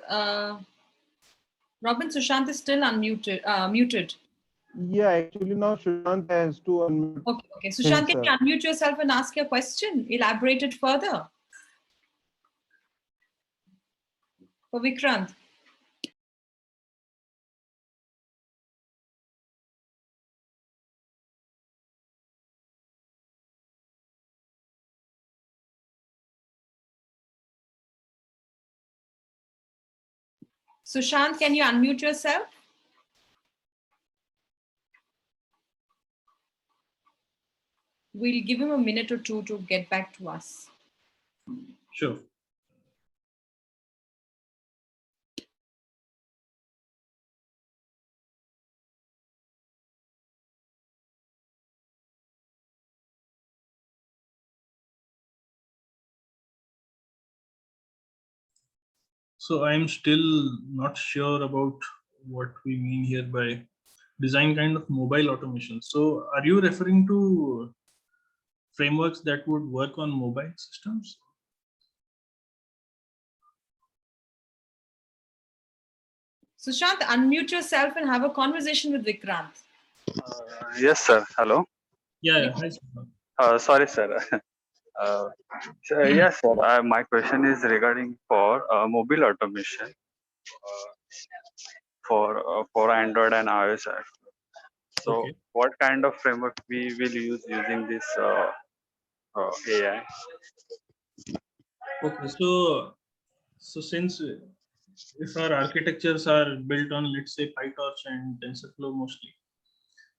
Robin, Sushant is still muted. Yeah, actually now Shushant has to unmute Okay. Sushant, can you himself. unmute yourself and ask your question? Elaborate it further. For Vikrant. Sushant, can you unmute yourself? We'll give him a minute or two to get back to us. Sure. So I'm still not sure about what we mean here by design kind of mobile automation. So are you referring to frameworks that would work on mobile systems? Sushant, unmute yourself and have a conversation with Vikrant. Yes, sir. Hello. Yeah. Hi, Sushant. Sorry, sir. Yes, sir. My question is regarding for mobile automation for Android and iOS. So, Okay. what kind of framework we will use using this AI? Okay. So since if our architectures are built on, let's say, PyTorch and TensorFlow mostly,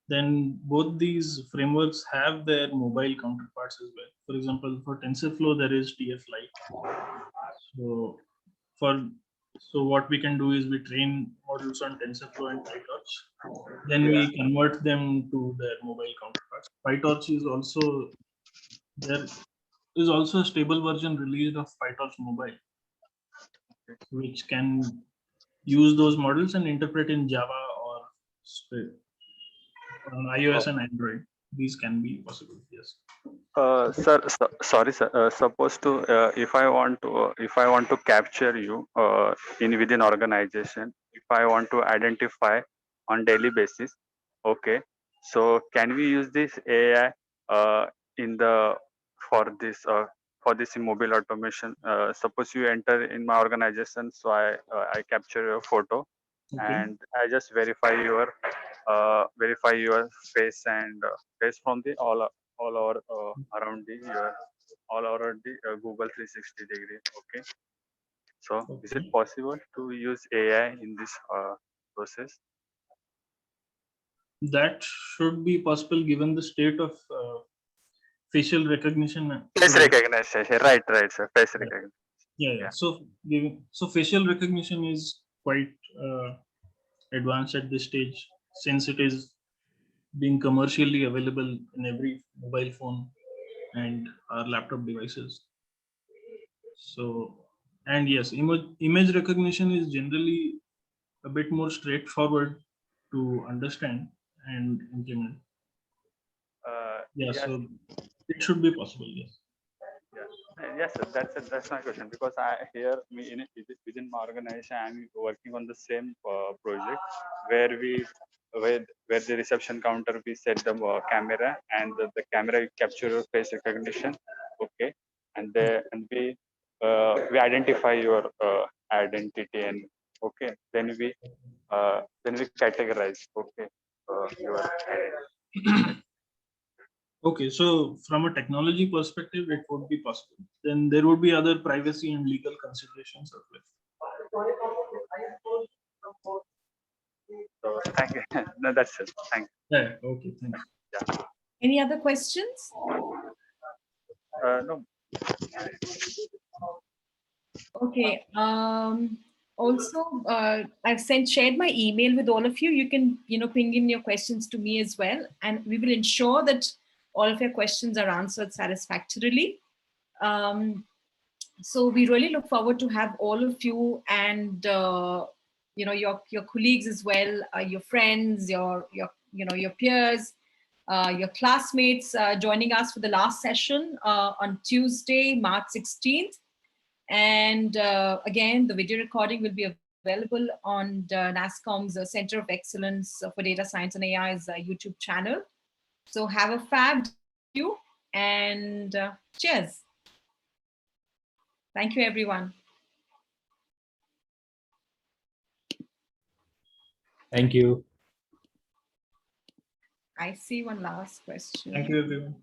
then both these frameworks have their mobile counterparts as well. For example, for TensorFlow, there is TF-Lite. So what we can do is we train models on TensorFlow and PyTorch. Then we convert them to their mobile counterparts. PyTorch is also there is also a stable version released of PyTorch Mobile, which can use those models and interpret in Java or on iOS and Android. These can be possible. Yes. Sir, sorry, sir. Suppose to if I want to capture you in within organization, if I want to identify on daily basis, okay. So can we use this AI in the for this mobile automation? Suppose you enter in my organization, so I capture your photo Okay. and I just verify your face and face from the all over around the all over the Google 360 degree. Okay. So is it Okay. possible to use AI in this process? That should be possible given the state of facial recognition Face today. recognition. Right, sir. Face recognition. Yeah. So facial recognition is quite advanced at this stage, since it is being commercially available in every mobile phone and our laptop devices. So, and yes, image recognition is generally a bit more straightforward to understand and implement. Yes. So it should be possible. Yes. Yes, sir. That's my question, because within my organization I'm working on the same project where where the reception counter we set the camera and the camera capture your face recognition, okay, and we identify your identity and okay, then we categorize your identity. Okay, so from a technology perspective, it would be possible. Then there would be other privacy and legal considerations as well. So thank you. No, that's it. Thank you. Yeah. Okay. Thanks. Yeah. Any other questions? No. Okay. also, I've shared my email with all of you. You can, ping in your questions to me as well, and we will ensure that all of your questions are answered satisfactorily. So we really look forward to have all of you and your colleagues as well, your friends, your peers, your classmates joining us for the last session on Tuesday, March 16th. And again, the video recording will be available on NASSCOM's Center of Excellence for Data Science and AI's YouTube channel. So have a fab you and cheers. Thank you, everyone. Thank you. I see one last question. Thank you, everyone.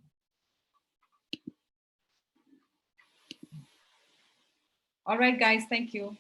All right, guys, thank you.